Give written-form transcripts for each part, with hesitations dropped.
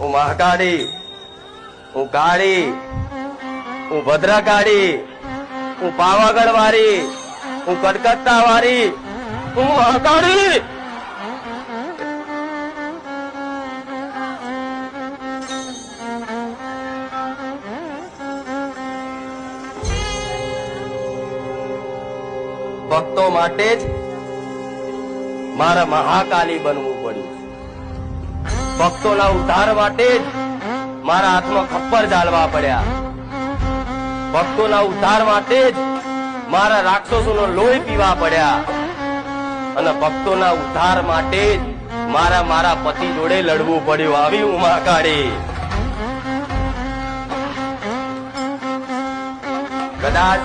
હું મહાકાળી, હું કાળી, હું ભદ્રકાળી, હું પાવાગઢ વાળી, હું કલકત્તા વાળી, હું મહાકાળી. ભક્તો માટે જ મારા મહાકાલી બનવું પડ્યું. ભક્તોના ઉદ્ધાર માટે જ મારા હાથમાં ખપ્પર ઝાલવા પડ્યા. ભક્તોના ઉદ્ધાર માટે જ મારા રાક્ષસોનો લોહી પીવા પડ્યા. અને ભક્તોના ઉદ્ધાર માટે જ મારા પતિ જોડે લડવું પડ્યું. આવી હું મહાકાળી. કદાચ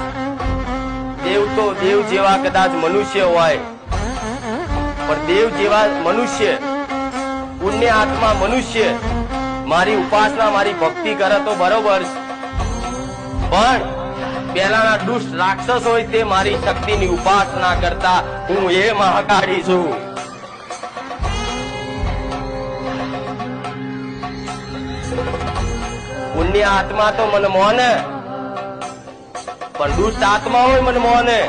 દેવ તો દેવ જેવા કદાચ મનુષ્ય હોય, પણ દેવ જેવા મનુષ્ય, પુણ્ય આત્મા મનુષ્ય મારી ઉપાસના, મારી ભક્તિ કરે તો બરોબર, પણ પેલાના દુષ્ટ રાક્ષસ હોય તે મારી શક્તિની ઉપાસના કરતા હું એ મહાકાળી છું. પુણ્ય આત્મા તો મને મોને, પણ દુષ્ટ આત્મા હોય મને મોને.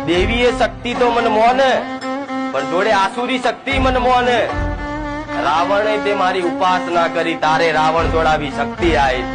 દેવીય શક્તિ તો મને મોને, પણ જોડે આસુરી શક્તિ મને મોને. રાવણે તે મારી ઉપાસના કરી, તારે રાવણ જોડાવી શક્તિ આવી.